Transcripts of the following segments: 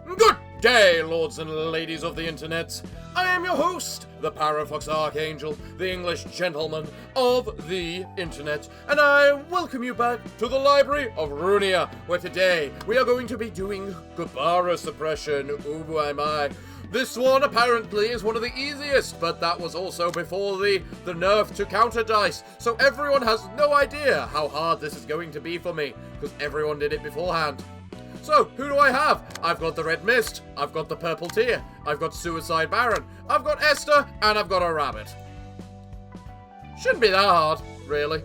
Good day, lords and ladies of the internet. I am your host, the Parafox Archangel, the English gentleman of the internet, and I welcome you back to the library of Ruina, where today we are going to be doing Gebura suppression. Ooh, my. This one apparently is one of the easiest, but that was also before the nerf to counter dice, so everyone has no idea how hard this is going to be for me, because everyone did it beforehand. So, who do I have? I've got the Red Mist, I've got the Purple Tear, I've got Suicide Baron, I've got Esther, and I've got a rabbit. Shouldn't be that hard, really.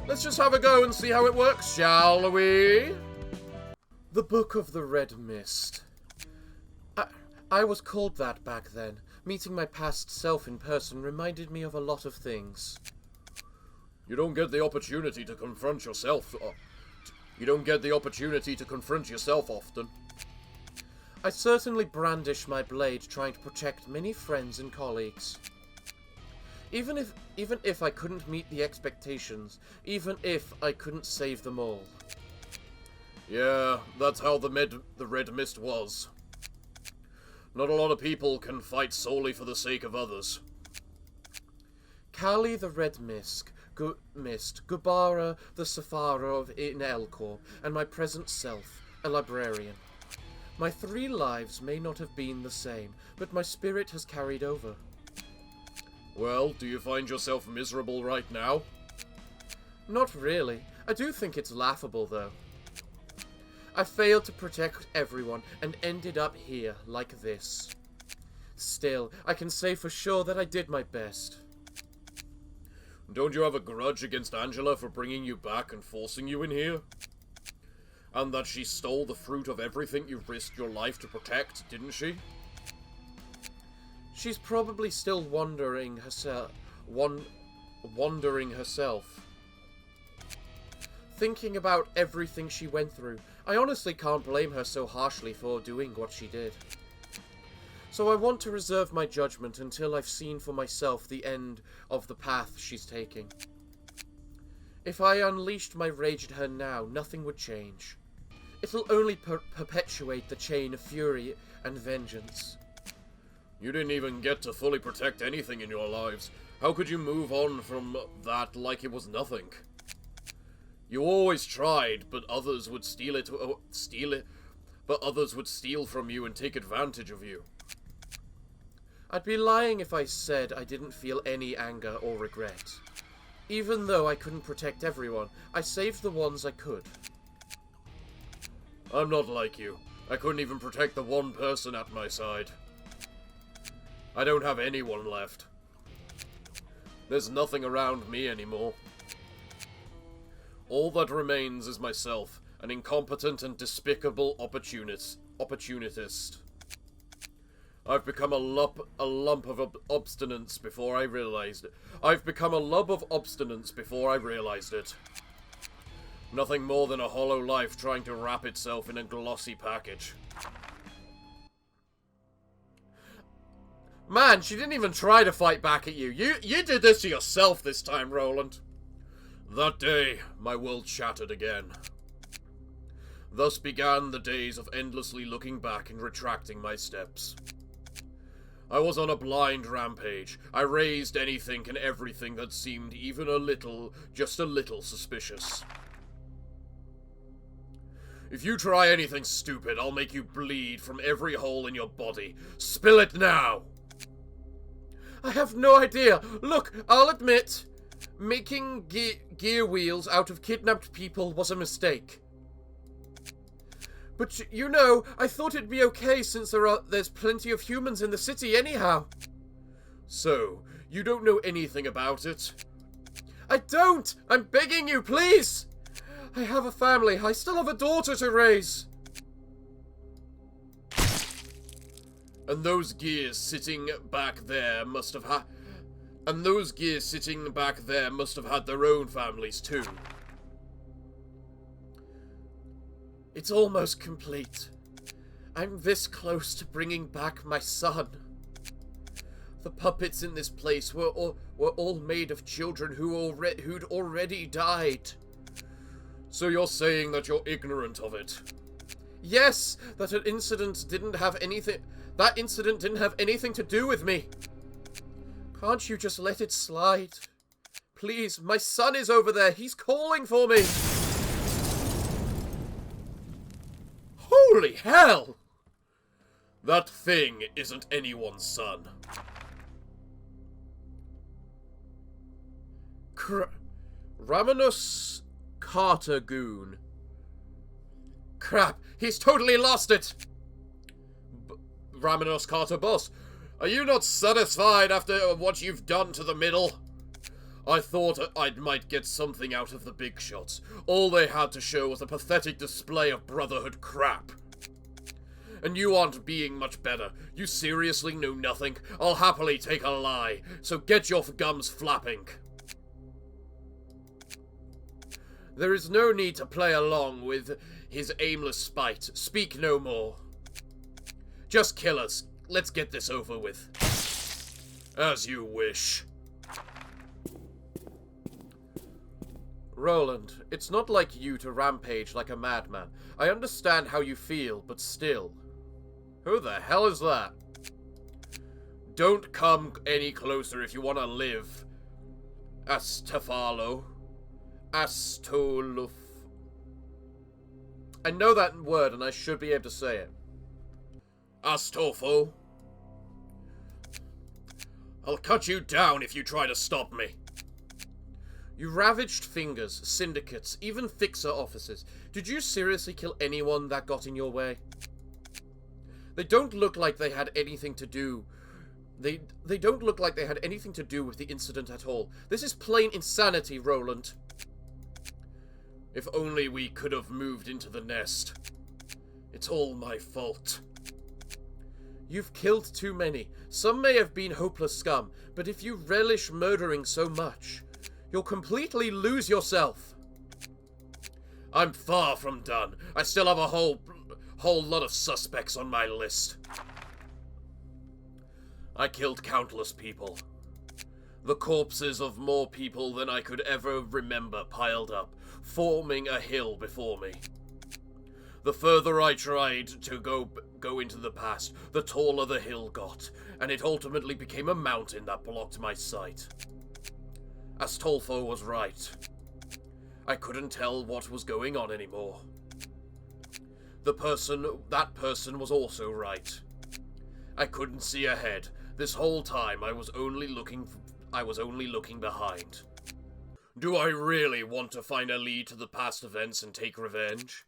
Let's just have a go and see how it works, shall we? The Book of the Red Mist. I was called that back then. Meeting my past self in person reminded me of a lot of things. You don't get the opportunity to confront yourself. You don't get the opportunity to confront yourself often. I certainly brandish my blade trying to protect many friends and colleagues. Even if I couldn't meet the expectations, even if I couldn't save them all. Yeah, that's how the Red Mist was. Not a lot of people can fight solely for the sake of others. Kali the Red Mist, Gebura the Safara in Elcor, and my present self, a librarian. My 3 lives may not have been the same, but my spirit has carried over. Well, do you find yourself miserable right now? Not really. I do think it's laughable, though. I failed to protect everyone and ended up here like this. Still, I can say for sure that I did my best. Don't you have a grudge against Angela for bringing you back and forcing you in here? And that she stole the fruit of everything you risked your life to protect, didn't she? She's probably still wandering herself. Thinking about everything she went through, I honestly can't blame her so harshly for doing what she did. So I want to reserve my judgment until I've seen for myself the end of the path she's taking. If I unleashed my rage at her now, nothing would change. It'll only perpetuate the chain of fury and vengeance. You didn't even get to fully protect anything in your lives. How could you move on from that like it was nothing? You always tried, but others would steal from you and take advantage of you. I'd be lying if I said I didn't feel any anger or regret. Even though I couldn't protect everyone, I saved the ones I could. I'm not like you. I couldn't even protect the one person at my side. I don't have anyone left. There's nothing around me anymore. All that remains is myself, an incompetent and despicable opportunist. I've become a lump of obstinance before I realized it. Nothing more than a hollow life trying to wrap itself in a glossy package. Man, she didn't even try to fight back at you. You did this to yourself this time, Roland. That day, my world shattered again. Thus began the days of endlessly looking back and retracting my steps. I was on a blind rampage. I raised anything and everything that seemed even just a little suspicious. If you try anything stupid, I'll make you bleed from every hole in your body. Spill it now! I have no idea. Look, I'll admit, making gear wheels out of kidnapped people was a mistake. But, you know, I thought it'd be okay since there's plenty of humans in the city anyhow. So, you don't know anything about it? I don't! I'm begging you, please! I have a family. I still have a daughter to raise. And those gears sitting back there must have had their own families too. It's almost complete. I'm this close to bringing back my son. The puppets in this place were all made of children who'd already died. So you're saying that you're ignorant of it? Yes, that incident didn't have anything to do with me. Can't you just let it slide? Please, my son is over there. He's calling for me. Holy hell! That thing isn't anyone's son. Ramanus Carter Goon. Crap, he's totally lost it! Ramanus Carter Boss, are you not satisfied after what you've done to the middle? I thought I might get something out of the big shots. All they had to show was a pathetic display of brotherhood crap. And you aren't being much better. You seriously know nothing. I'll happily take a lie, so get your gums flapping. There is no need to play along with his aimless spite. Speak no more. Just kill us. Let's get this over with. As you wish. Roland, it's not like you to rampage like a madman. I understand how you feel, but still. Who the hell is that? Don't come any closer if you want to live. Astafalo. Astoluf. I know that word and I should be able to say it. Astolfo. I'll cut you down if you try to stop me. You ravaged fingers, syndicates, even fixer offices. Did you seriously kill anyone that got in your way? They don't look like they had anything to do. They don't look like they had anything to do with the incident at all. This is plain insanity, Roland. If only we could have moved into the nest. It's all my fault. You've killed too many. Some may have been hopeless scum, but if you relish murdering so much, you'll completely lose yourself. I'm far from done. I still have a whole lot of suspects on my list. I killed countless people. The corpses of more people than I could ever remember piled up, forming a hill before me. The further I tried to go into the past, the taller the hill got, and it ultimately became a mountain that blocked my sight. Astolfo was right. I couldn't tell what was going on anymore. That person was also right. I couldn't see ahead. This whole time I was only looking behind. Do I really want to find a lead to the past events and take revenge?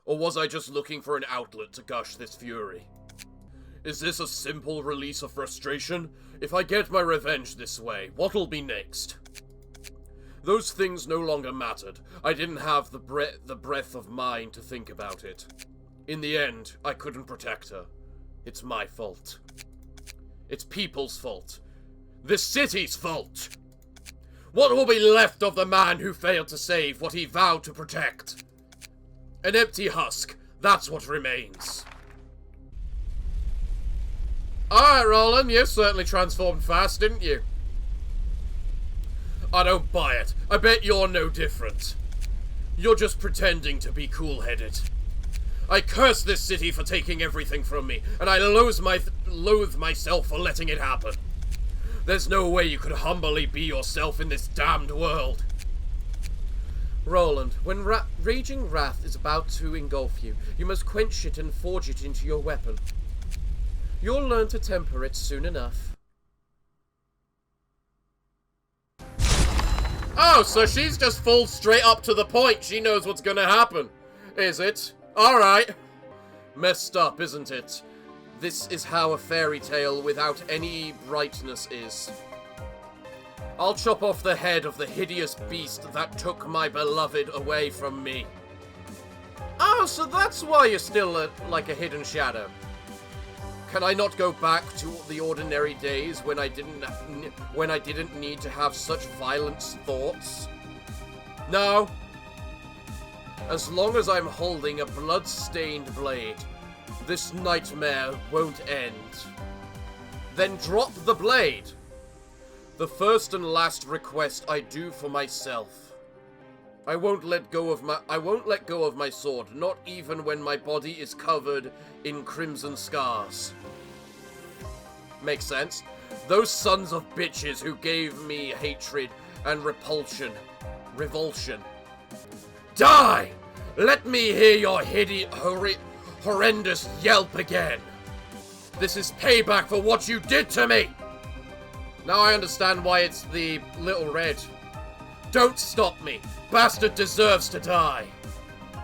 Or was I just looking for an outlet to gush this fury? Is this a simple release of frustration? If I get my revenge this way, what'll be next? Those things no longer mattered. I didn't have the breadth of mind to think about it. In the end, I couldn't protect her. It's my fault. It's people's fault. This city's fault! What will be left of the man who failed to save what he vowed to protect? An empty husk. That's what remains. Alright, Roland, you certainly transformed fast, didn't you? I don't buy it. I bet you're no different. You're just pretending to be cool-headed. I curse this city for taking everything from me, and I loathe myself for letting it happen. There's no way you could humbly be yourself in this damned world. Roland, when raging wrath is about to engulf you, you must quench it and forge it into your weapon. You'll learn to temper it soon enough. Oh, so she's just full straight up to the point. She knows what's gonna happen. Is it? Alright. Messed up, isn't it? This is how a fairy tale without any brightness is. I'll chop off the head of the hideous beast that took my beloved away from me. Oh, so that's why you're still like a hidden shadow. Can I not go back to the ordinary days when I didn't need to have such violent thoughts? No. As long as I'm holding a blood-stained blade, this nightmare won't end. Then drop the blade. The first and last request I do for myself. I won't let go of my sword, not even when my body is covered in crimson scars. Makes sense. Those sons of bitches who gave me hatred and revulsion. Die! Let me hear your horrendous yelp again. This is payback for what you did to me. Now I understand why it's the little red. Don't stop me. Bastard deserves to die.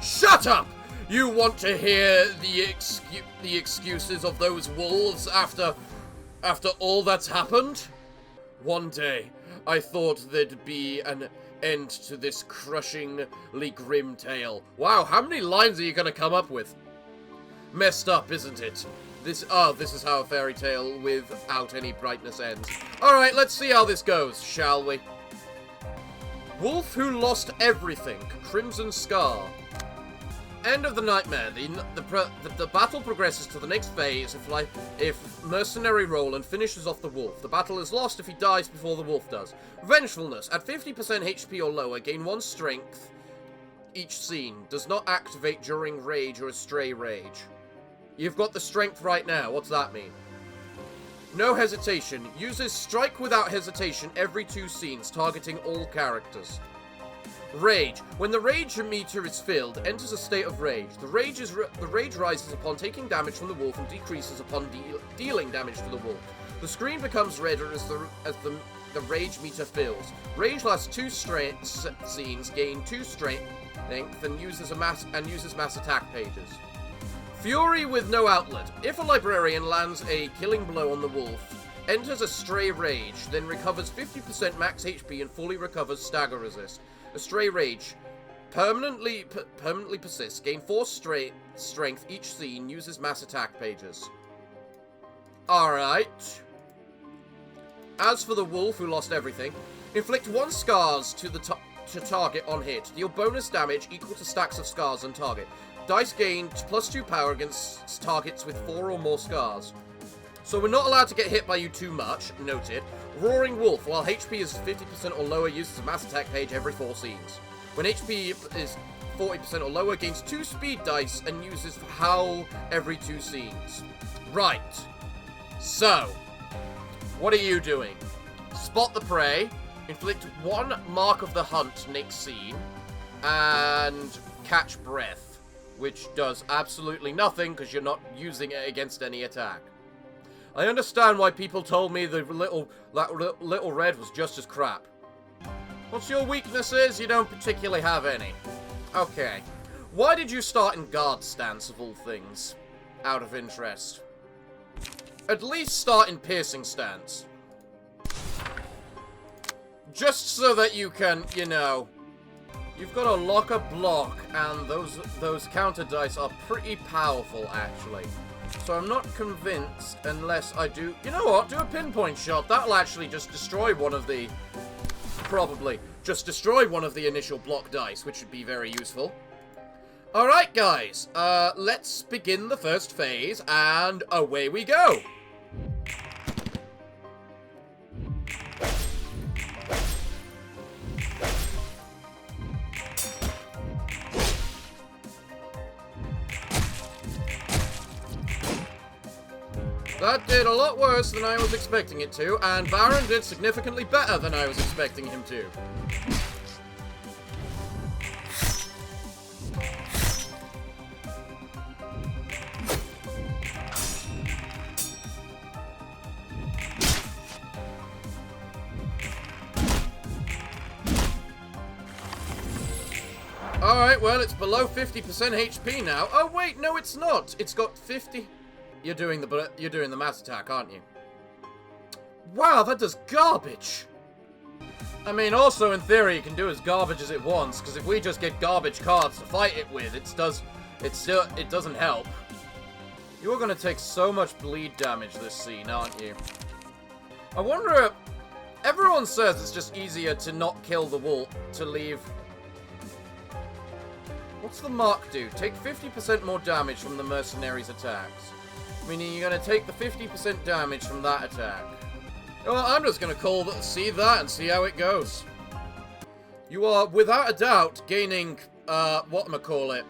Shut up! You want to hear the excuses of those wolves after all that's happened? One day, I thought there'd be an end to this crushingly grim tale. Wow, how many lines are you gonna come up with? Messed up, isn't it? This is how a fairy tale without any brightness ends. Alright, let's see how this goes, shall we? Wolf who lost everything. Crimson Scar. End of the nightmare. The battle progresses to the next phase if mercenary Roland finishes off the wolf. The battle is lost if he dies before the wolf does. Vengefulness. At 50% HP or lower, gain 1 strength each scene. Does not activate during rage or stray rage. You've got the strength right now. What's that mean? No hesitation. Uses strike without hesitation every 2 scenes, targeting all characters. Rage. When the rage meter is filled, enters a state of rage. The rage rises upon taking damage from the wolf and decreases upon dealing damage to the wolf. The screen becomes redder as the rage meter fills. Rage lasts 2 scenes, gain 2 strength, and uses mass attack pages. Fury with no outlet. If a librarian lands a killing blow on the wolf, enters a stray rage, then recovers 50% max HP and fully recovers stagger resist. A stray rage permanently persists. Gain 4 strength each scene. Uses mass attack pages. Alright. As for the wolf who lost everything, inflict 1 scars to target on hit. Deal bonus damage equal to stacks of scars on target. Dice gained +2 power against targets with 4 or more scars. So we're not allowed to get hit by you too much, noted. Roaring Wolf, while HP is 50% or lower, uses a mass attack page every 4 scenes. When HP is 40% or lower, gains 2 speed dice and uses Howl every 2 scenes. Right. So, what are you doing? Spot the prey, inflict 1 mark of the hunt next scene, and catch breath, which does absolutely nothing because you're not using it against any attack. I understand why people told me that little red was just as crap. What's your weaknesses? You don't particularly have any. Okay. Why did you start in guard stance of all things? Out of interest. At least start in piercing stance. Just so that you can, you know... You've got a locker block, and those counter dice are pretty powerful, actually. So I'm not convinced unless I do... You know what? Do a pinpoint shot. That'll actually just destroy one of the... Probably. Just destroy one of the initial block dice, which would be very useful. Alright, guys. Let's begin the first phase, and away we go! That did a lot worse than I was expecting it to, and Baron did significantly better than I was expecting him to. Alright, well, it's below 50% HP now. Oh, wait, no, it's not. It's got 50... You're doing the mass attack, aren't you? Wow, that does garbage! I mean, also, in theory, it can do as garbage as it wants, because if we just get garbage cards to fight it with, it doesn't help. You're gonna take so much bleed damage this scene, aren't you? I wonder... Everyone says it's just easier to not kill the wolf, to leave... What's the mark do? Take 50% more damage from the mercenary's attacks. Meaning you're going to take the 50% damage from that attack. Well, I'm just going to see that and see how it goes. You are, without a doubt, gaining, whatchamacallit,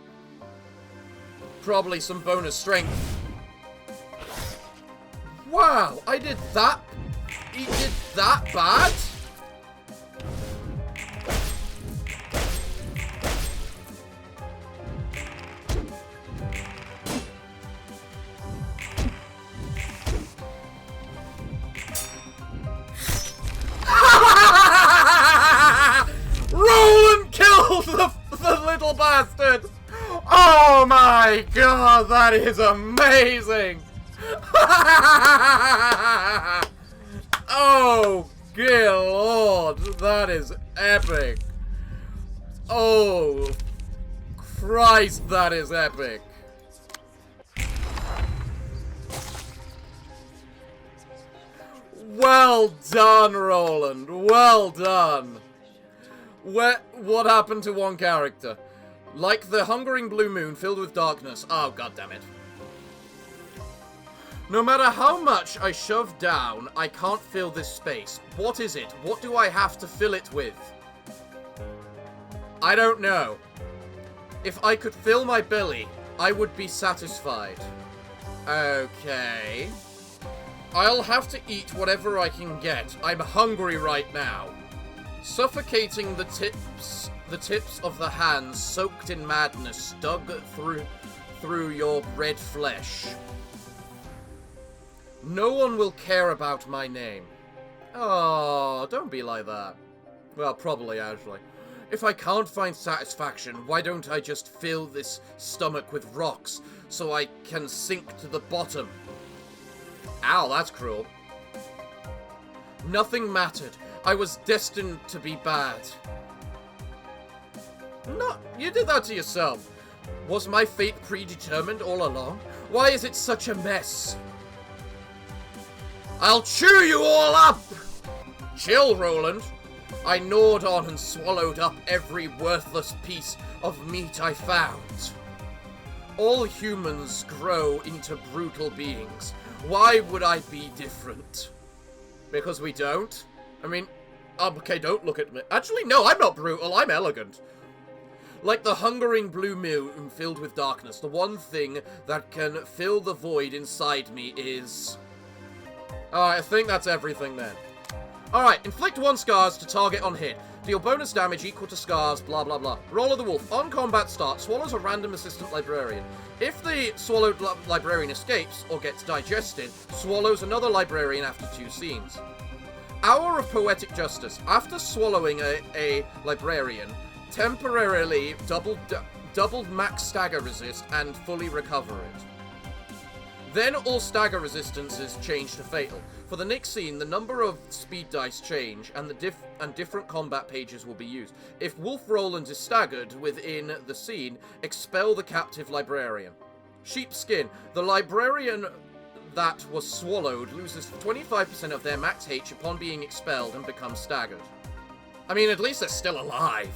probably some bonus strength. Wow, I did that? He did that bad? Roland killed the little bastard! Oh my god, that is amazing! Oh, dear lord, that is epic. Oh, Christ, that is epic. Well done, Roland. Well done. What happened to one character? Like the hungering blue moon filled with darkness. Oh, goddammit. No matter how much I shove down, I can't fill this space. What is it? What do I have to fill it with? I don't know. If I could fill my belly, I would be satisfied. Okay. I'll have to eat whatever I can get. I'm hungry right now. Suffocating the tips of the hands soaked in madness dug through your red flesh. No one will care about my name. Oh, don't be like that. Well, probably, actually. If I can't find satisfaction, why don't I just fill this stomach with rocks so I can sink to the bottom? Ow, that's cruel. Nothing mattered. I was destined to be bad. No, you did that to yourself. Was my fate predetermined all along? Why is it such a mess? I'll chew you all up! Chill, Roland. I gnawed on and swallowed up every worthless piece of meat I found. All humans grow into brutal beings. Why would I be different? Because we don't? I mean, okay, don't look at me. Actually, no, I'm not brutal, I'm elegant. Like the hungering blue moon filled with darkness, the one thing that can fill the void inside me is... Alright, I think that's everything then. Alright, inflict 1 scars to target on hit. Deal bonus damage equal to scars, blah blah blah. Roll of the Wolf. On combat start, swallows a random assistant librarian. If the swallowed librarian escapes or gets digested, swallows another librarian after 2 scenes. Hour of Poetic Justice. After swallowing a librarian, temporarily double max stagger resist and fully recover it. Then all stagger resistances change to fatal. For the next scene, the number of speed dice change, and different combat pages will be used. If Wolf Roland is staggered within the scene, expel the captive librarian. Sheepskin. The librarian that was swallowed loses 25% of their max H upon being expelled and becomes staggered. I mean, at least they're still alive.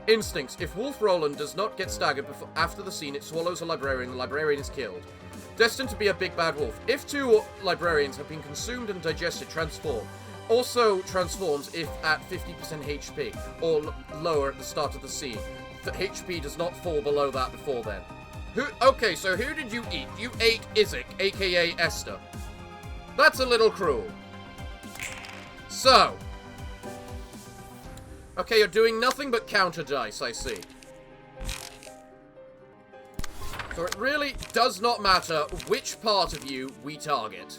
Instincts. If Wolf Roland does not get staggered after the scene, it swallows a librarian. The librarian is killed. Destined to be a big bad wolf. If 2 librarians have been consumed and digested, transform. Also transforms if at 50% HP or lower at the start of the scene. The HP does not fall below that before then. Okay, so who did you eat? You ate Isaac, aka Esther. That's a little cruel. So. Okay, you're doing nothing but counter dice, I see. So it really does not matter which part of you we target.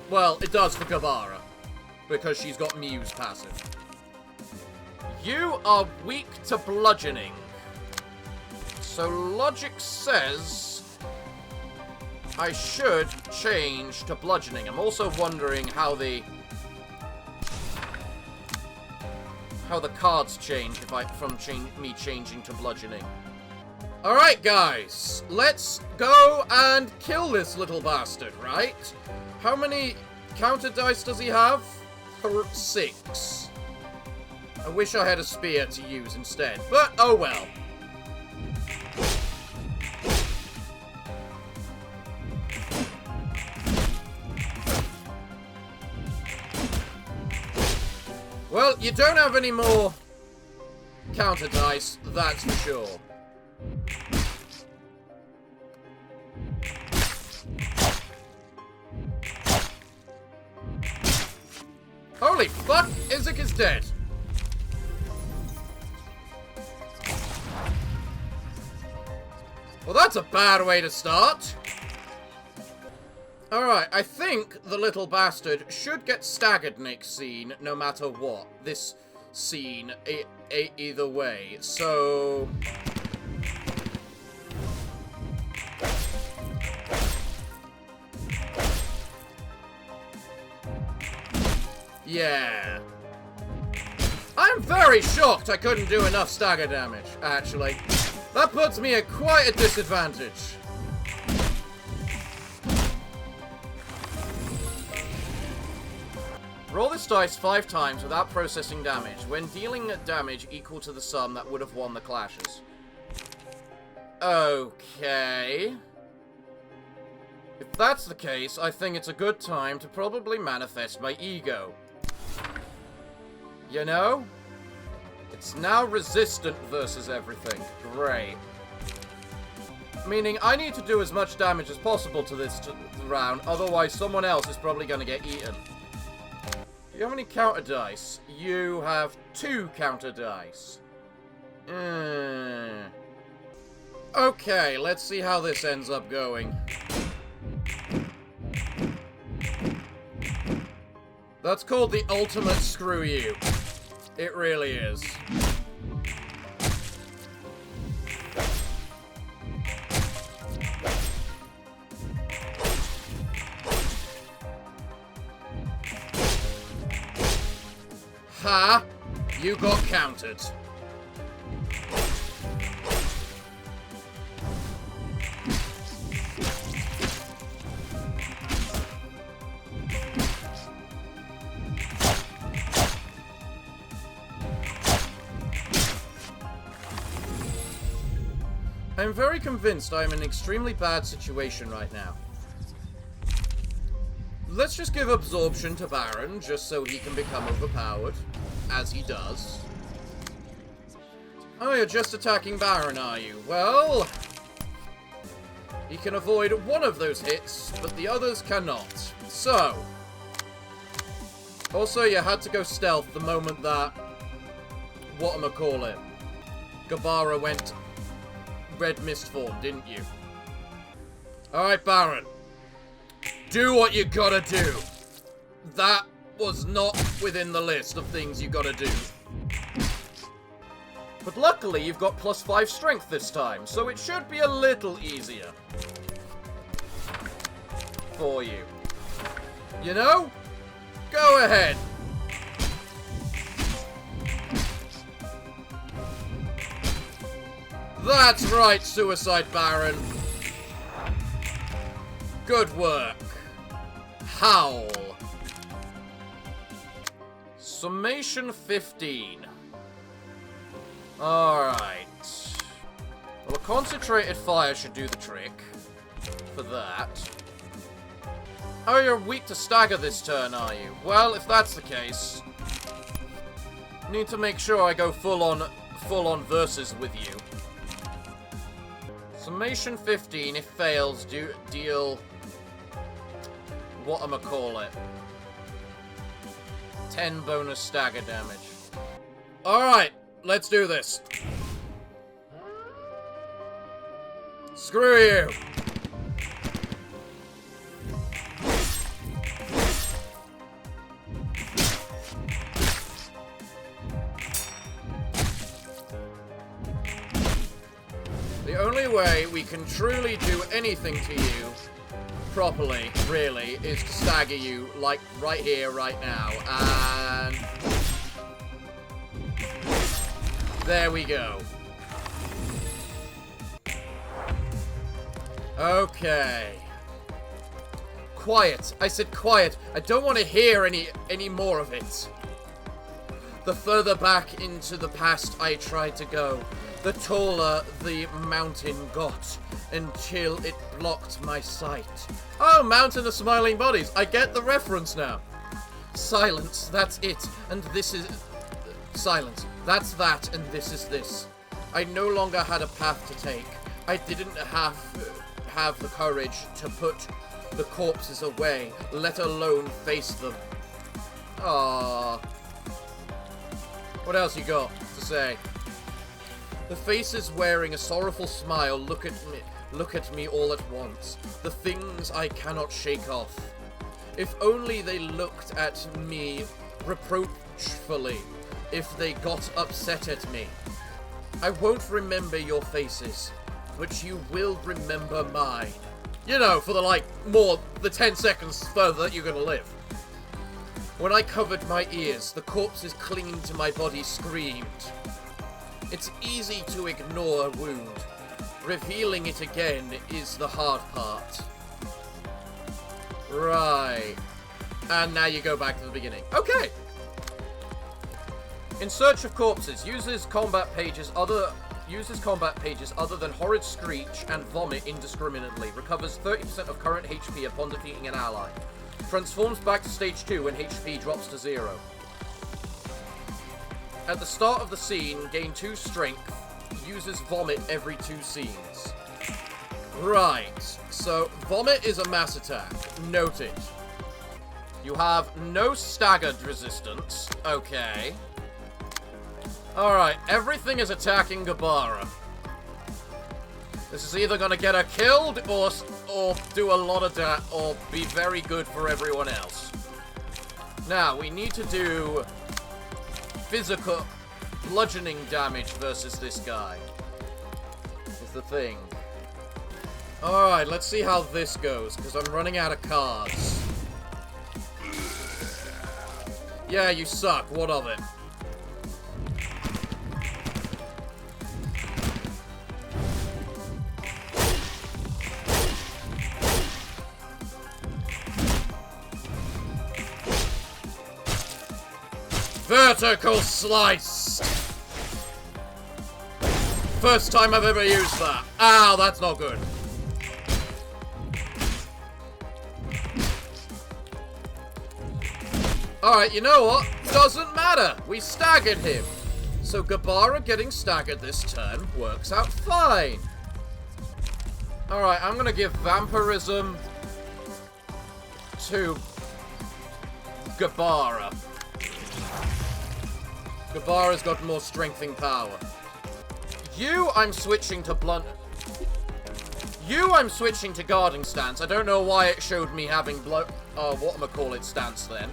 Well, it does for Gebura, because she's got Muse passive. You are weak to bludgeoning. So logic says I should change to bludgeoning. I'm also wondering how the cards change if from me changing to bludgeoning. Alright, guys. Let's go and kill this little bastard, right? How many counter dice does he have? 6. I wish I had a spear to use instead, but oh well. Well, you don't have any more counter dice, that's for sure. Holy fuck! Isaac is dead. Well, that's a bad way to start. Alright, I think the little bastard should get staggered next scene, no matter what. This scene, either way. So... yeah. I'm very shocked I couldn't do enough stagger damage, actually. That puts me at quite a disadvantage. Roll this dice 5 times without processing damage, when dealing damage equal to the sum that would have won the clashes. Okay. If that's the case, I think it's a good time to probably manifest my ego. You know? It's now resistant versus everything. Great. Meaning I need to do as much damage as possible to this round, otherwise someone else is probably going to get eaten. Do you have any counter dice? You have 2 counter dice. Okay, let's see how this ends up going. That's called the ultimate screw you. It really is. Ha! You got countered. I'm very convinced I am in an extremely bad situation right now. Let's just give absorption to Baron, just so he can become overpowered, as he does. Oh, you're just attacking Baron, are you? Well, he can avoid one of those hits, but the others cannot. So, also you had to go stealth the moment that, whatchamacallit, Gebura went red mist form, didn't you? Alright, Baron. Do what you gotta do. That was not within the list of things you gotta do. But luckily, you've got +5 strength this time, so it should be a little easier for you. You know? Go ahead. That's right, Suicide Baron. Good work. Howl. Summation 15. Alright. Well, a concentrated fire should do the trick. For that. Oh, you're weak to stagger this turn, are you? Well, if that's the case, need to make sure I go full on versus with you. Summation 15, if fails, deal whatchamacallit. 10 bonus stagger damage. Alright, let's do this. Screw you! The only way we can truly do anything to you properly, really, is to stagger you, like, right here, right now. And there we go. Okay. Quiet. I said quiet. I don't want to hear any more of it. The further back into the past I tried to go, the taller the mountain got, until it blocked my sight. Oh, Mountain of Smiling Bodies. I get the reference now. Silence, that's it, and this is... Silence, that's that, and this is this. I no longer had a path to take. I didn't have the courage to put the corpses away, let alone face them. Ah. What else you got to say? The faces wearing a sorrowful smile look at me all at once. The things I cannot shake off. If only they looked at me reproachfully. If they got upset at me. I won't remember your faces, but you will remember mine. You know, for the 10 seconds further that you're gonna live. When I covered my ears, the corpses clinging to my body screamed. It's easy to ignore a wound. Revealing it again is the hard part. Right. And now you go back to the beginning. Okay. In search of corpses, uses combat pages other than horrid screech and vomit indiscriminately. Recovers 30% of current HP upon defeating an ally. Transforms back to stage 2 when HP drops to 0. At the start of the scene, gain 2 strength. Uses vomit every 2 scenes. Right. So, vomit is a mass attack. Noted. You have no staggered resistance. Okay. Alright, everything is attacking Gebura. This is either gonna get her killed, or do a lot of that, or be very good for everyone else. Now, we need to do physical bludgeoning damage versus this guy. Is the thing. Alright, let's see how this goes, because I'm running out of cards. Yeah, you suck. What of it? Vertical slice! First time I've ever used that. Ow, that's not good. Alright, you know what? Doesn't matter. We staggered him. So Gebura getting staggered this turn works out fine. Alright, I'm gonna give Vampirism to Gebura. Gebura's got more strengthening power. You, I'm switching to blunt. You, I'm switching to guarding stance. I don't know why it showed me having whatchamacallit stance then.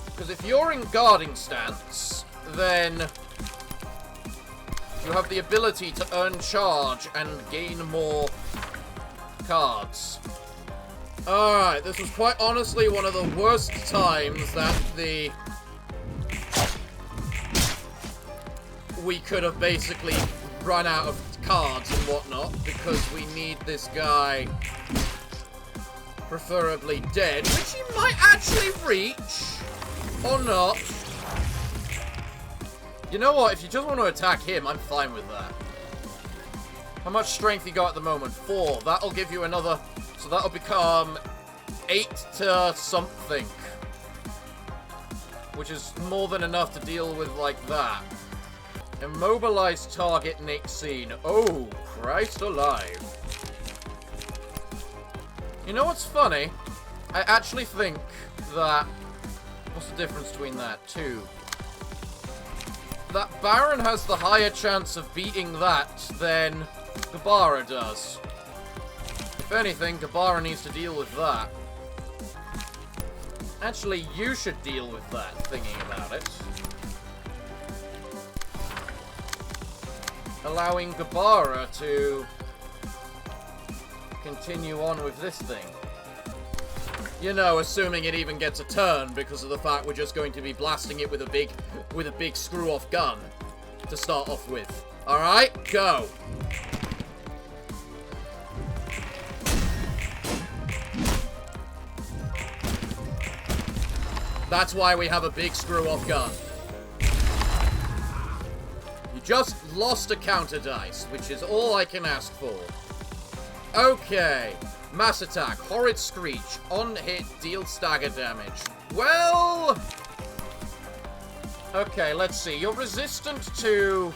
Because if you're in guarding stance, then you have the ability to earn charge and gain more cards. Alright, this was quite honestly one of the worst times that we could have basically run out of cards and whatnot, because we need this guy preferably dead, which he might actually reach, or not. You know what, if you just want to attack him, I'm fine with that. How much strength you got at the moment? 4. That'll give you another, so that'll become 8 to something. Which is more than enough to deal with like that. Immobilize target next scene. Oh, Christ alive. You know what's funny? I actually think that... What's the difference between that? 2. That Baron has the higher chance of beating that than Gebura does. If anything, Gebura needs to deal with that. Actually, you should deal with that, thinking about it. Allowing Gebura to continue on with this thing. You know, assuming it even gets a turn because of the fact we're just going to be blasting it with a big screw-off gun to start off with. Alright, go! That's why we have a big screw-off gun. You just lost a counter dice, which is all I can ask for. Okay. Mass attack, horrid screech, on hit, deal stagger damage. Well... okay, let's see. You're resistant to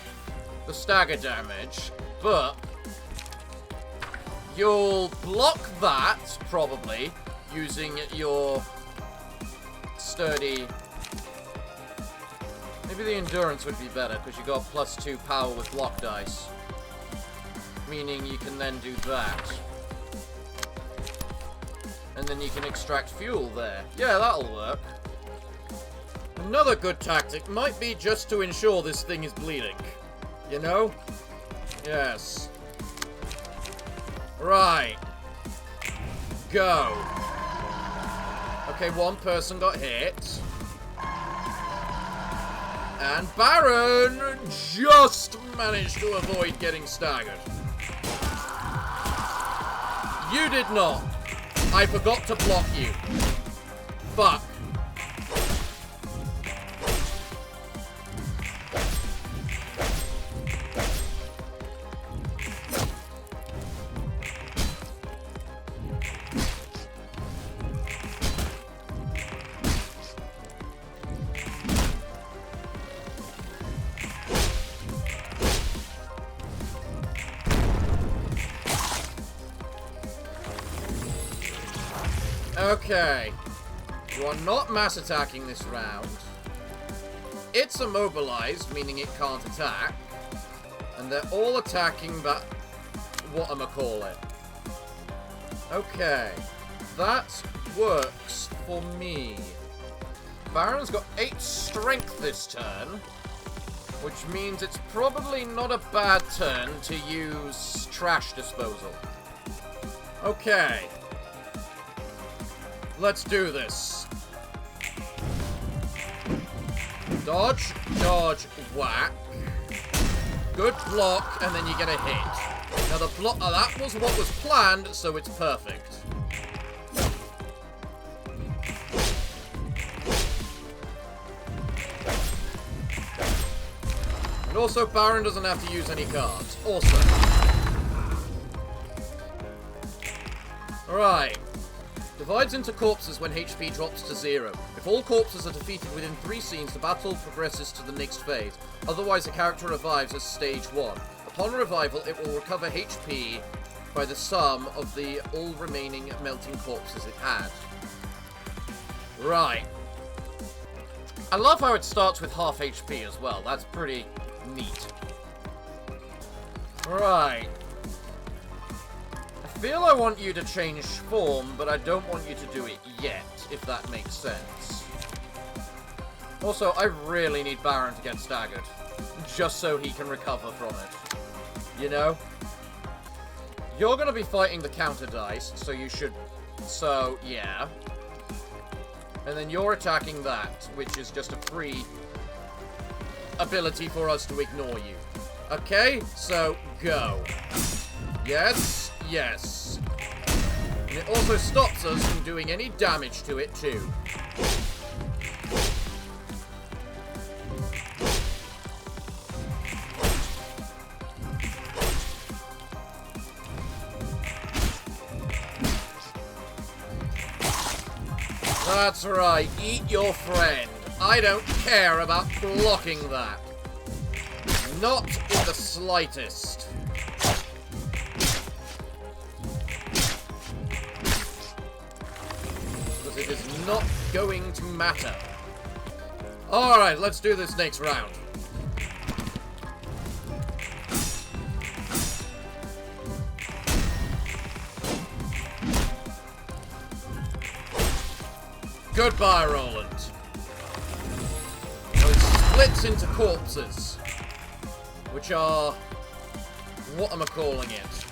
the stagger damage, but you'll block that, probably, using your sturdy... maybe the endurance would be better, because you got +2 power with block dice. Meaning you can then do that. And then you can extract fuel there. Yeah, that'll work. Another good tactic might be just to ensure this thing is bleeding. You know? Yes. Right. Go. Okay, one person got hit. And Baron just managed to avoid getting staggered. You did not. I forgot to block you. Fuck. Okay. You are not mass attacking this round. It's immobilized, meaning it can't attack. And they're all attacking that... whatchamacallit. Okay. That works for me. Baron's got 8 strength this turn, which means it's probably not a bad turn to use trash disposal. Okay. Let's do this. Dodge, dodge, whack. Good block, and then you get a hit. Now the block, that was what was planned, so it's perfect. And also, Baron doesn't have to use any cards. Awesome. Alright. Divides into corpses when HP drops to 0. If all corpses are defeated within 3 scenes, the battle progresses to the next phase. Otherwise, the character revives as stage 1. Upon revival, it will recover HP by the sum of the all remaining melting corpses it had. Right. I love how it starts with half HP as well. That's pretty neat. Right. I feel I want you to change form, but I don't want you to do it yet, if that makes sense. Also, I really need Baron to get staggered, just so he can recover from it. You know? You're going to be fighting the counter dice, so you should... so, yeah. And then you're attacking that, which is just a free ability for us to ignore you. Okay, so, go. Yes. Yes. And it also stops us from doing any damage to it, too. That's right. Eat your friend. I don't care about blocking that. Not in the slightest. It is not going to matter. Alright, let's do this next round. Goodbye, Roland. Well, it splits into corpses, which are... what am I calling it?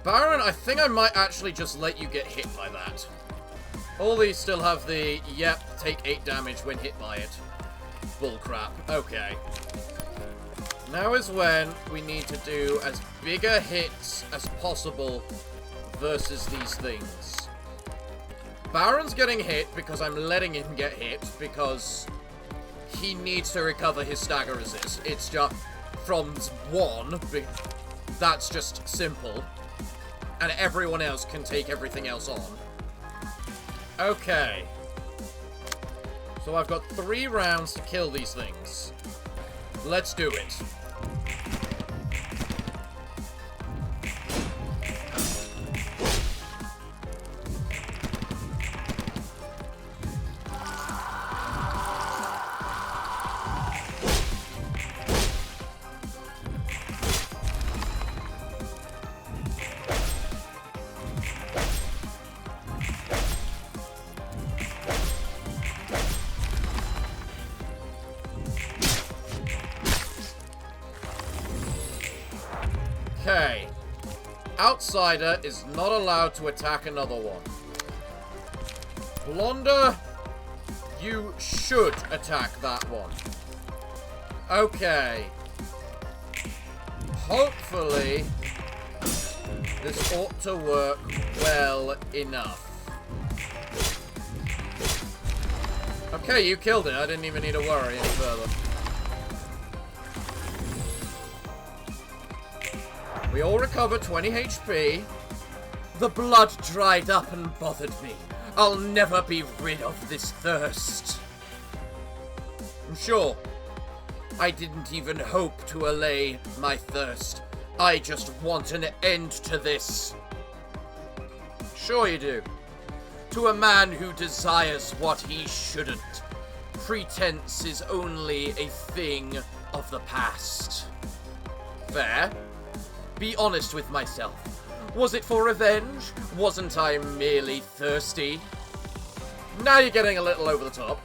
Baron, I think I might actually just let you get hit by that. All these still have the, yep, take 8 damage when hit by it. Bullcrap. Okay. Now is when we need to do as big a hits as possible versus these things. Baron's getting hit because I'm letting him get hit because he needs to recover his stagger resist. It's just from 1. That's just simple. and everyone else can take everything else on. Okay. So I've got 3 rounds to kill these things. Let's do it. Okay. Outsider is not allowed to attack another one. Blonder, you should attack that one. Okay. Hopefully, this ought to work well enough. Okay, you killed it. I didn't even need to worry any further. We all recover 20 HP. The blood dried up and bothered me. I'll never be rid of this thirst. I'm sure I didn't even hope to allay my thirst. I just want an end to this. Sure you do. To a man who desires what he shouldn't. Pretense is only a thing of the past. Fair. Be honest with myself. Was it for revenge? Wasn't I merely thirsty? Now you're getting a little over the top.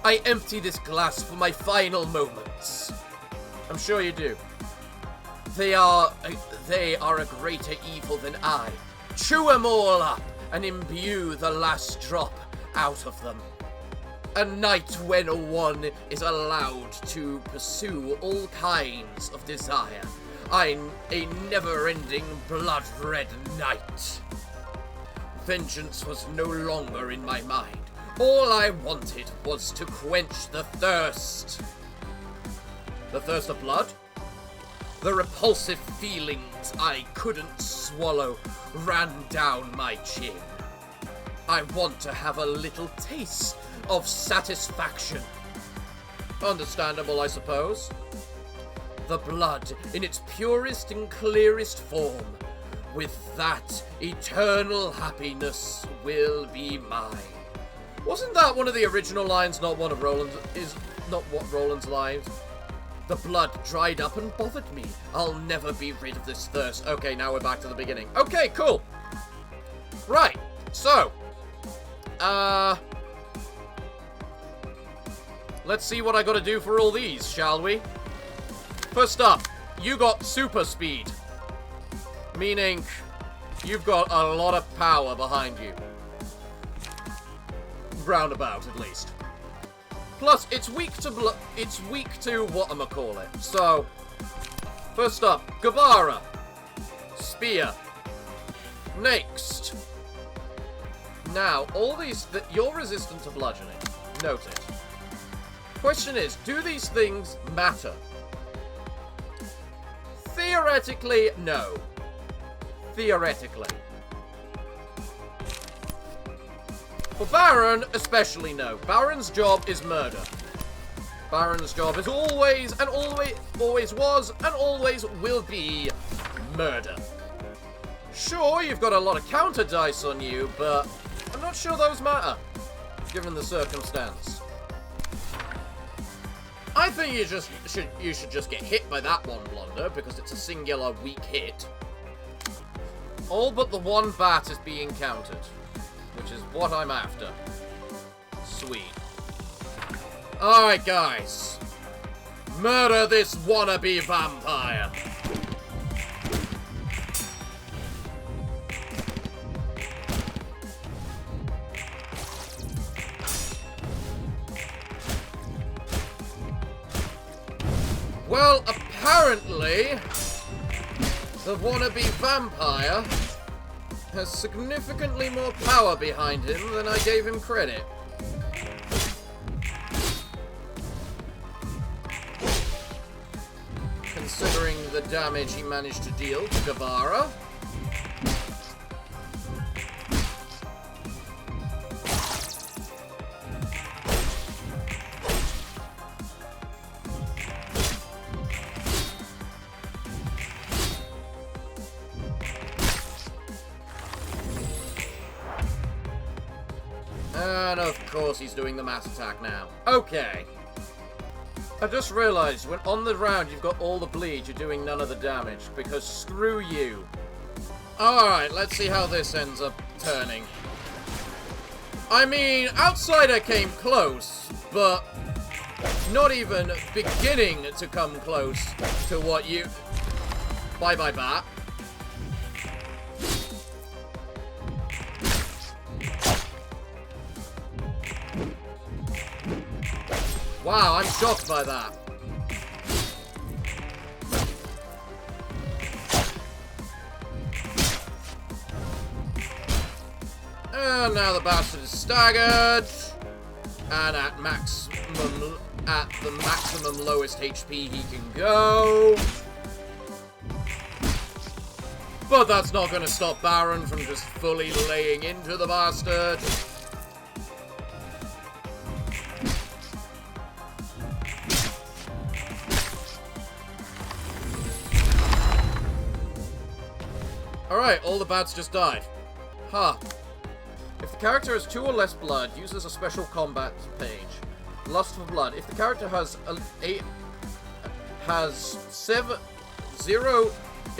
I empty this glass for my final moments. I'm sure you do. They are a greater evil than I. Chew them all up and imbue the last drop out of them. A night when one is allowed to pursue all kinds of desire. I'm a never-ending blood-red night. Vengeance was no longer in my mind. All I wanted was to quench the thirst. The thirst of blood? The repulsive feelings I couldn't swallow ran down my chin. I want to have a little taste of satisfaction. Understandable, I suppose. The blood in its purest and clearest form. With that, eternal happiness will be mine. Wasn't that one of the original lines, not one of Roland's? Is not what Roland's lines? The blood dried up and bothered me. I'll never be rid of this thirst. Okay, now we're back to the beginning. Okay, cool. Right, so. Let's see what I gotta do for all these, shall we? First up, you got super speed. Meaning, you've got a lot of power behind you. Roundabout, at least. Plus, it's weak to whatchamacallit. So, first up, Gebura. Spear. Next. Now, all these... You're resistant to bludgeoning. Noted. Question is, do these things matter? Theoretically, no. Theoretically. For Baron, especially no. Baron's job is murder. Baron's job is always was and always will be murder. Sure, you've got a lot of counter dice on you, but I'm not sure those matter, given the circumstance. I think you should just get hit by that one, Blunder, because it's a singular weak hit. All but the one bat is being countered, which is what I'm after. Sweet. Alright, guys. Murder this wannabe vampire. Well, apparently, the wannabe vampire has significantly more power behind him than I gave him credit. Considering the damage he managed to deal to Gebura. And of course he's doing the mass attack now. Okay. I just realized when on the round you've got all the bleed, you're doing none of the damage, because screw you. Alright, let's see how this ends up turning. I mean, Outsider came close, but not even beginning to come close to what you... Bye-bye, bat. Wow, I'm shocked by that. And now the bastard is staggered. And at the maximum lowest HP he can go. But that's not going to stop Baron from just fully laying into the bastard. Alright, all the bats just died. Huh. If the character has 2 or less blood, uses a special combat page. Lust for blood. If the character has if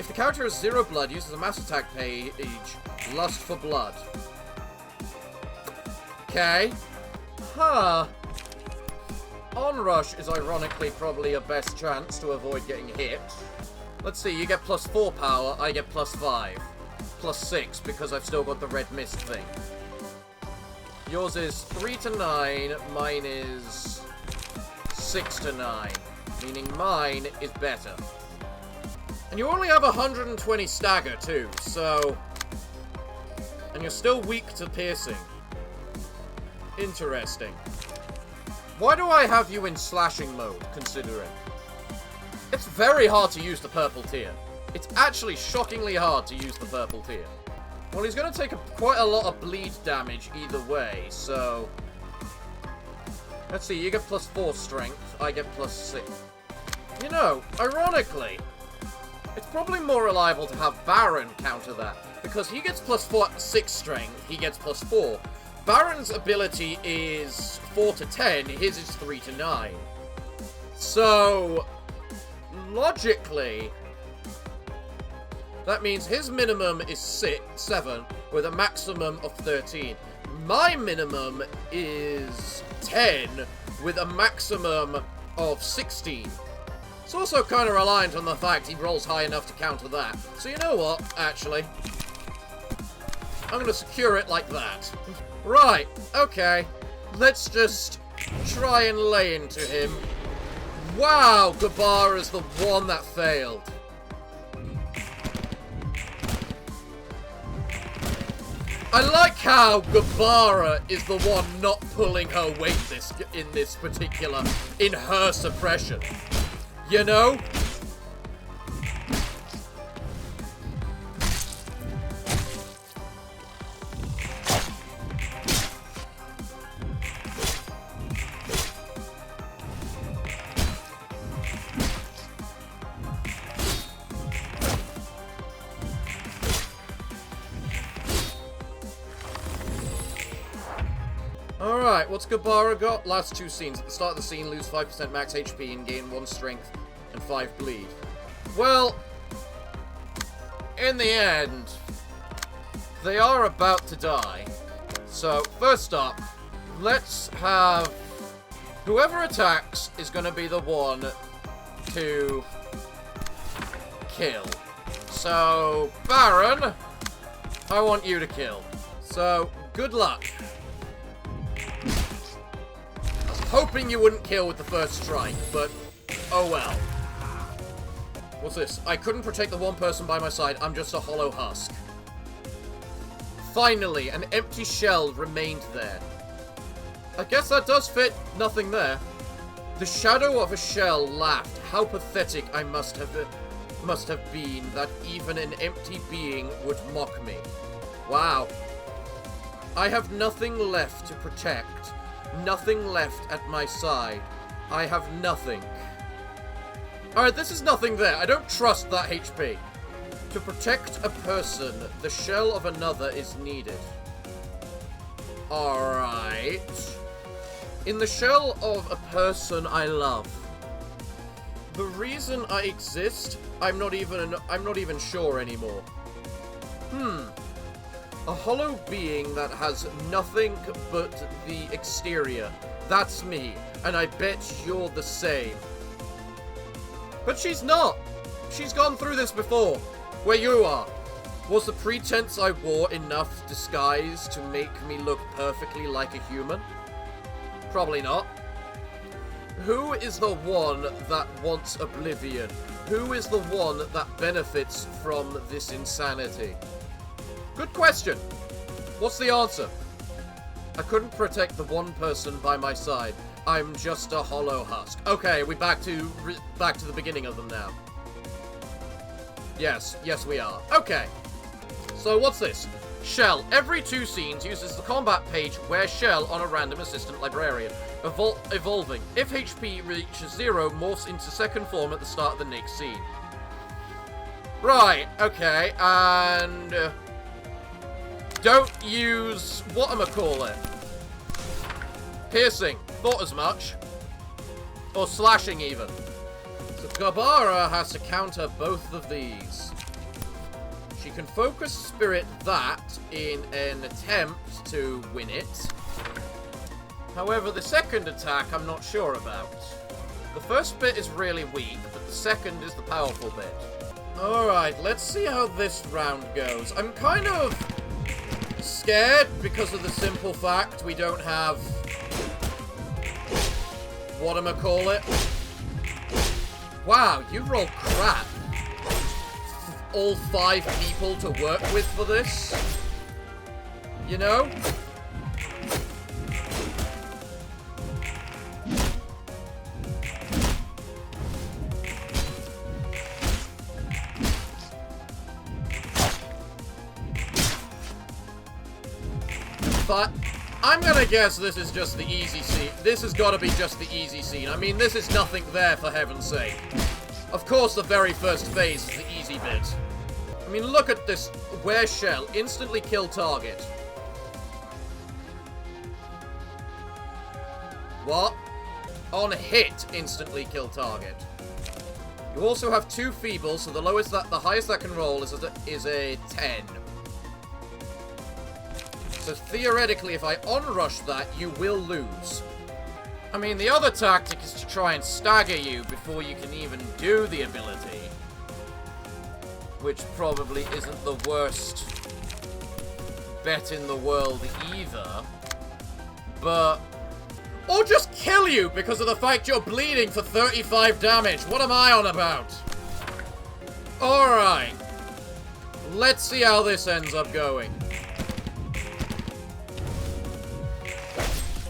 the character has 0 blood, uses a mass attack page. Lust for blood. Okay. Huh. Onrush is ironically probably your best chance to avoid getting hit. Let's see, you get +4 power, I get +5. +6, because I've still got the red mist thing. Yours is 3 to 9, mine is 6 to 9. Meaning mine is better. And you only have 120 stagger too, so... And you're still weak to piercing. Interesting. Why do I have you in slashing mode, considering? It's very hard to use the purple tier. It's actually shockingly hard to use the purple tier. Well, he's going to take quite a lot of bleed damage either way, so... Let's see, you get +4 strength, I get +6. You know, ironically, it's probably more reliable to have Baron counter that, because he gets +6 strength, he gets +4. Baron's ability is 4 to 10, his is 3 to 9. So... logically, that means his minimum is 7 with a maximum of 13. My minimum is 10 with a maximum of 16. It's also kind of reliant on the fact he rolls high enough to counter that. So you know what, actually? I'm going to secure it like that. Right, okay. Let's just try and lay into him. Wow, Gebura's the one that failed. I like how Gebura is the one not pulling her weight in her suppression. You know? Alright, what's Gebura got? Last 2 scenes. At the start of the scene, lose 5% max HP and gain 1 strength and 5 bleed. Well, in the end, they are about to die. So, first up, let's have... whoever attacks is going to be the one to kill. So, Baron, I want you to kill. So, good luck. Hoping you wouldn't kill with the first strike, but oh well. What's this? I couldn't protect the one person by my side, I'm just a hollow husk. Finally, an empty shell remained there. I guess that does fit, nothing there. The shadow of a shell laughed. How pathetic I must have been that even an empty being would mock me. Wow. I have nothing left to protect. Nothing left at my side. I have nothing. Alright, this is nothing there. I don't trust that HP. To protect a person, the shell of another is needed. Alright. In the shell of a person I love. The reason I exist, I'm not even sure anymore. A hollow being that has nothing but the exterior. That's me, and I bet you're the same. But she's not. She's gone through this before. Where you are. Was the pretense I wore enough disguise to make me look perfectly like a human? Probably not. Who is the one that wants oblivion? Who is the one that benefits from this insanity? Good question. What's the answer? I couldn't protect the one person by my side. I'm just a hollow husk. Okay, we back to the beginning of them now. Yes, we are. Okay. So what's this? Shell. Every 2 scenes uses the combat page where Shell on a random assistant librarian. Evolving. If HP reaches 0, morphs into second form at the start of the next scene. Right, okay, and... don't use... whatchamacallit. Piercing. Thought as much. Or slashing, even. So Gebura has to counter both of these. She can focus spirit that in an attempt to win it. However, the second attack I'm not sure about. The first bit is really weak, but the second is the powerful bit. Alright, let's see how this round goes. I'm kind of scared because of the simple fact we don't have... whatchamacallit. Wow, you roll crap. All 5 people to work with for this? You know? But I'm gonna guess this is just the easy scene. This has got to be just the easy scene. I mean, this is nothing there, for heaven's sake. Of course, the very first phase is the easy bit. I mean, look at this. Wear shell. Instantly kill target. What? On hit, instantly kill target. You also have 2 feebles, so the highest that can roll is a 10. So theoretically, if I onrush that, you will lose. I mean, the other tactic is to try and stagger you before you can even do the ability. Which probably isn't the worst bet in the world either. But... or just kill you because of the fact you're bleeding for 35 damage. What am I on about? Alright. Let's see how this ends up going.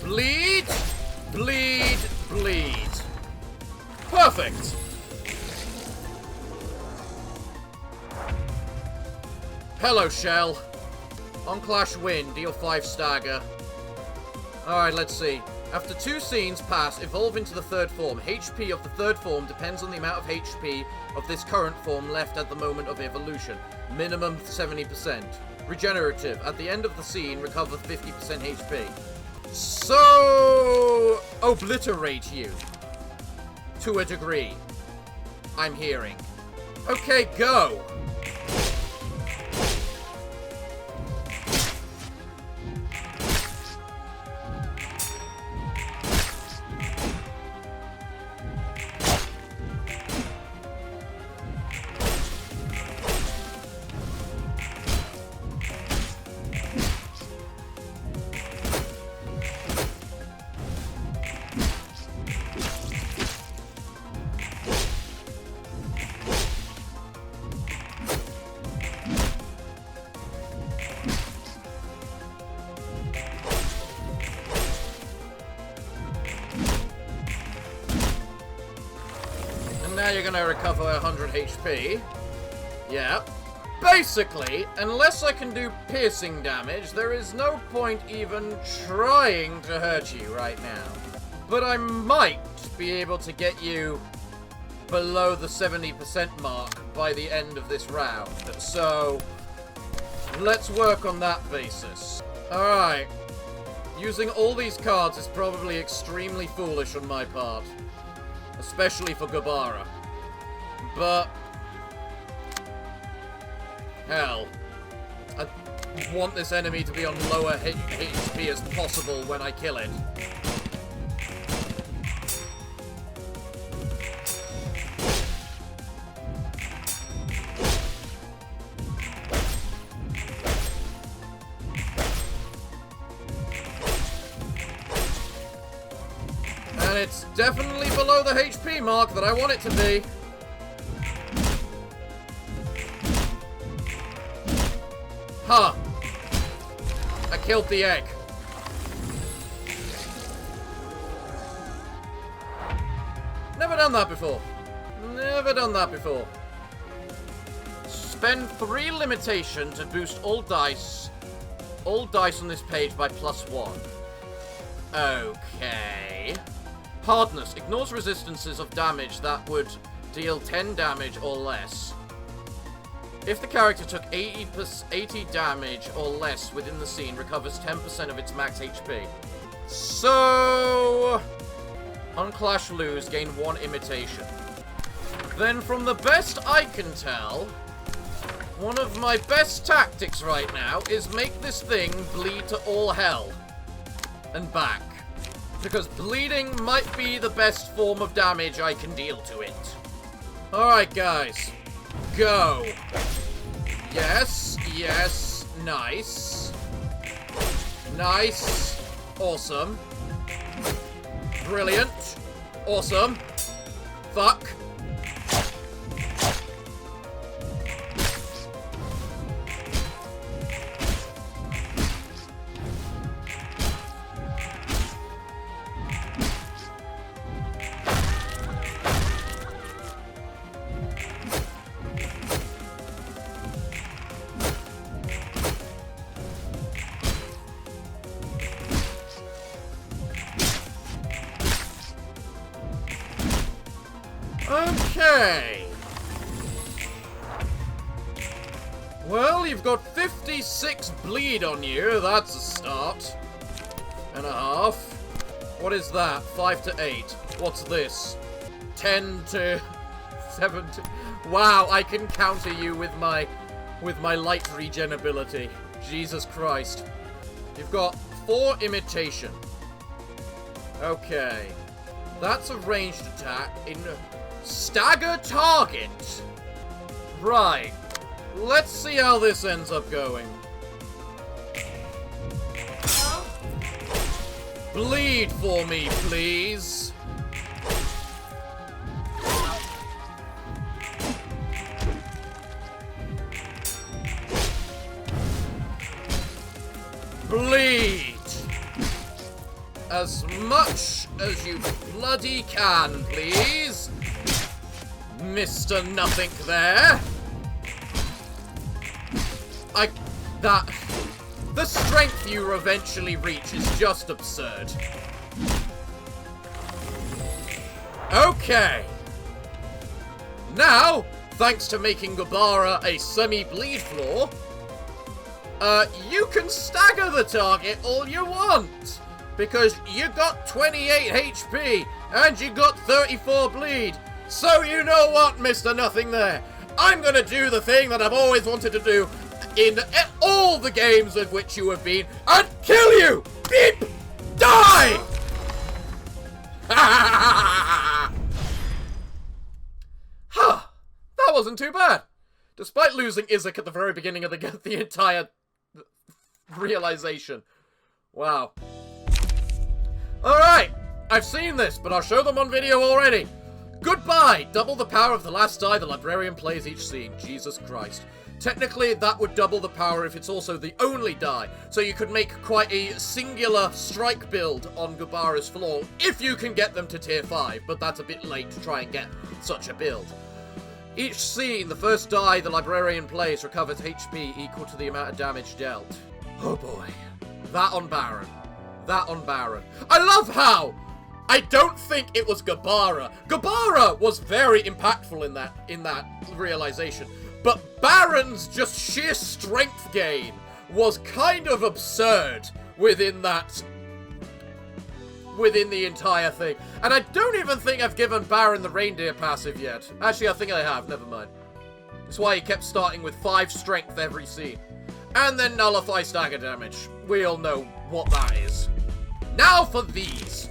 Bleed, bleed, bleed. Perfect. Hello, Shell. On clash win, deal 5 stagger. Alright, let's see. After 2 scenes pass, evolve into the 3rd form. HP of the 3rd form depends on the amount of HP of this current form left at the moment of evolution. Minimum 70%. Regenerative. At the end of the scene, recover 50% HP. So... obliterate you. To a degree. I'm hearing. Okay, go! Now you're gonna recover 100 HP. Yeah. Basically, unless I can do piercing damage, there is no point even trying to hurt you right now. But I might be able to get you below the 70% mark by the end of this round. So, let's work on that basis. Alright. Using all these cards is probably extremely foolish on my part. Especially for Gebura. But... hell. I want this enemy to be on lower HP as possible when I kill it. And it's definitely below the HP mark that I want it to be. Huh. I killed the egg. Never done that before. Never done that before. Spend 3 limitation to boost all dice on this page by +1. Okay. Hardness. Ignores resistances of damage that would deal 10 damage or less. If the character took 80 damage or less within the scene, recovers 10% of its max HP. So... on Clash Lose, gain 1 imitation. Then from the best I can tell, one of my best tactics right now is make this thing bleed to all hell. And back. Because bleeding might be the best form of damage I can deal to it. Alright, guys. Go. Yes, yes, nice. Nice. Awesome. Brilliant. Awesome. Fuck. Okay. Well, you've got 56 bleed on you. That's a start. And a half. What is that? 5 to 8. What's this? 10 to 7 to... Wow, I can counter you with my light regen ability. Jesus Christ. You've got 4 imitation. Okay. That's a ranged attack in... stagger target! Right. Let's see how this ends up going. Bleed for me, please. Bleed! As much as you bloody can, please. Mr. Nothing there. The strength you eventually reach is just absurd. Okay. Now, thanks to making Gebura a semi-bleed floor, you can stagger the target all you want. Because you got 28 HP, and you got 34 bleed. So you know what, Mr. Nothing there? I'm gonna do the thing that I've always wanted to do in all the games of which you have been, and kill you! Beep! Die! Huh, that wasn't too bad. Despite losing Isaac at the very beginning of the entire realization. Wow. Alright, I've seen this, but I'll show them on video already. Goodbye! Double the power of the last die the librarian plays each scene. Jesus Christ. Technically, that would double the power if it's also the only die, so you could make quite a singular strike build on Gebura's floor, if you can get them to tier 5, but that's a bit late to try and get such a build. Each scene, the first die the librarian plays recovers HP equal to the amount of damage dealt. Oh boy. That on Baron. That on Baron. I love how I don't think it was Gebura. Gebura was very impactful in that realization. But Baron's just sheer strength gain was kind of absurd within that within the entire thing. And I don't even think I've given Baron the reindeer passive yet. Actually, I think I have. Never mind. That's why he kept starting with 5 strength every scene. And then nullify stagger damage. We all know what that is. Now for these.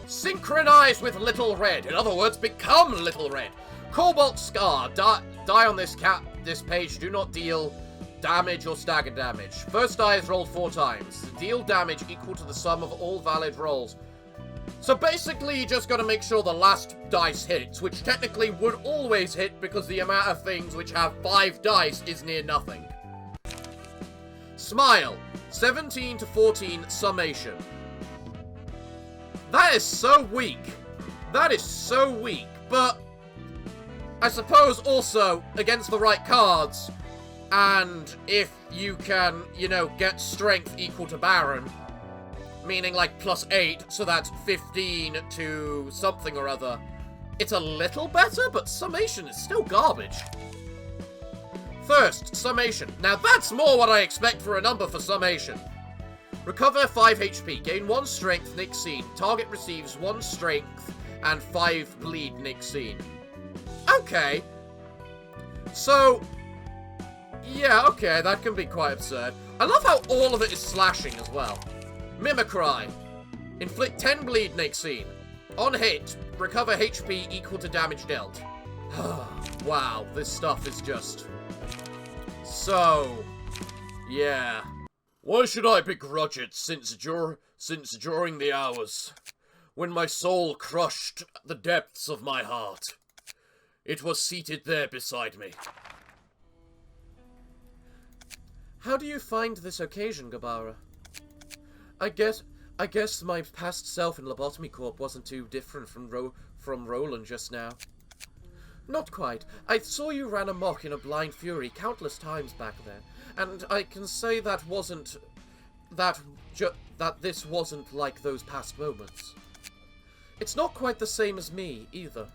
Synchronize with Little Red. In other words, become Little Red. Cobalt Scar. Die on this page. Do not deal damage or stagger damage. First die is rolled 4 times. Deal damage equal to the sum of all valid rolls. So basically, you just gotta make sure the last dice hits, which technically would always hit because the amount of things which have 5 dice is near nothing. Smile. 17 to 14 summation. That is so weak. That is so weak, but I suppose also against the right cards, and if you can, you know, get strength equal to Baron, meaning like +8, so that's 15 to something or other, it's a little better, but summation is still garbage. First, summation. Now that's more what I expect for a number for summation. Recover 5 HP, gain 1 strength, next scene. Target receives 1 strength and 5 bleed next scene. Okay. So, yeah, okay, that can be quite absurd. I love how all of it is slashing as well. Mimicry. Inflict 10 bleed next scene. On hit, recover HP equal to damage dealt. Wow, this stuff is just... so... yeah. Why should I begrudge it since during the hours when my soul crushed the depths of my heart, it was seated there beside me. How do you find this occasion, Gebura? I guess my past self in Lobotomy Corp wasn't too different from Roland just now. Not quite. I saw you ran amok in a blind fury countless times back there, and I can say that this wasn't like those past moments. It's not quite the same as me, either.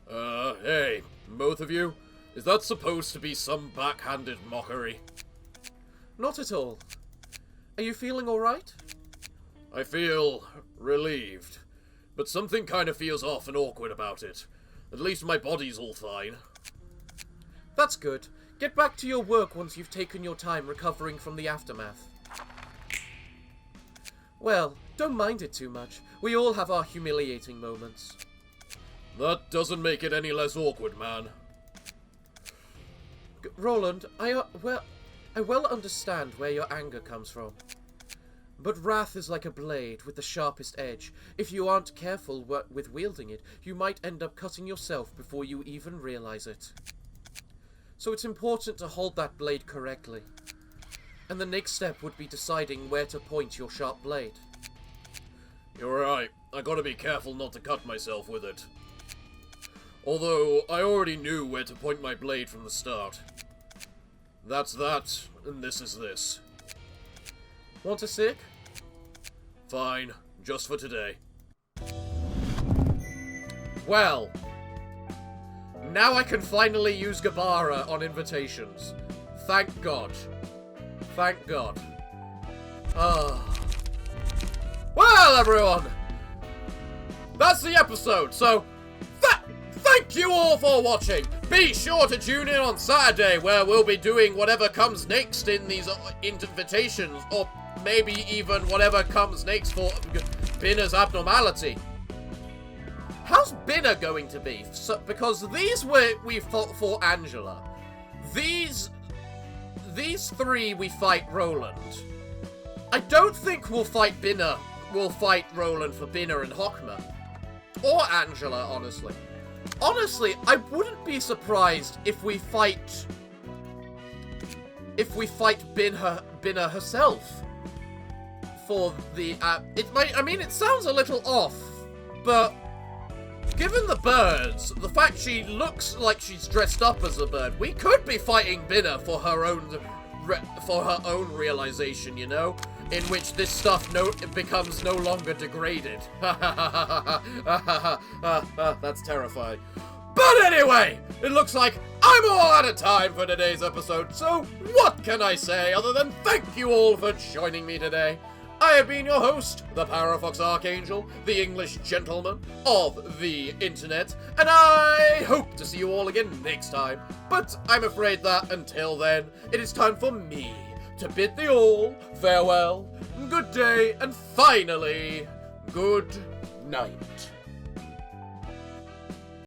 Hey, both of you? Is that supposed to be some backhanded mockery? Not at all. Are you feeling alright? I feel relieved, but something kind of feels off and awkward about it. At least my body's all fine. That's good. Get back to your work once you've taken your time recovering from the aftermath. Well, don't mind it too much. We all have our humiliating moments. That doesn't make it any less awkward, man. Roland, I well understand where your anger comes from. But wrath is like a blade with the sharpest edge. If you aren't careful with wielding it, you might end up cutting yourself before you even realize it. So it's important to hold that blade correctly. And the next step would be deciding where to point your sharp blade. You're right. I gotta be careful not to cut myself with it. Although, I already knew where to point my blade from the start. That's that, and this is this. Want a sick? Fine, just for today. Well, now I can finally use Gebura on invitations. Thank God. Thank God. Well, everyone, that's the episode, so thank you all for watching. Be sure to tune in on Saturday, where we'll be doing whatever comes next in these invitations, or maybe even whatever comes next for Binner's abnormality. How's Binner going to be? So, because these we fought for Angela. These 3 we fight Roland. I don't think we'll fight Binner. We'll fight Roland for Binner and Hockmer. Or Angela, honestly. Honestly, I wouldn't be surprised if we fight Binner herself for the it sounds a little off, but given the birds, the fact she looks like she's dressed up as a bird, we could be fighting Binner for her own realization, you know, in which this stuff becomes no longer degraded. That's terrifying. But anyway, it looks like I'm all out of time for today's episode, so what can I say other than thank you all for joining me today? I have been your host, the Parafox Archangel, the English gentleman of the internet, and I hope to see you all again next time. But I'm afraid that until then, it is time for me to bid thee all farewell, good day, and finally, good night.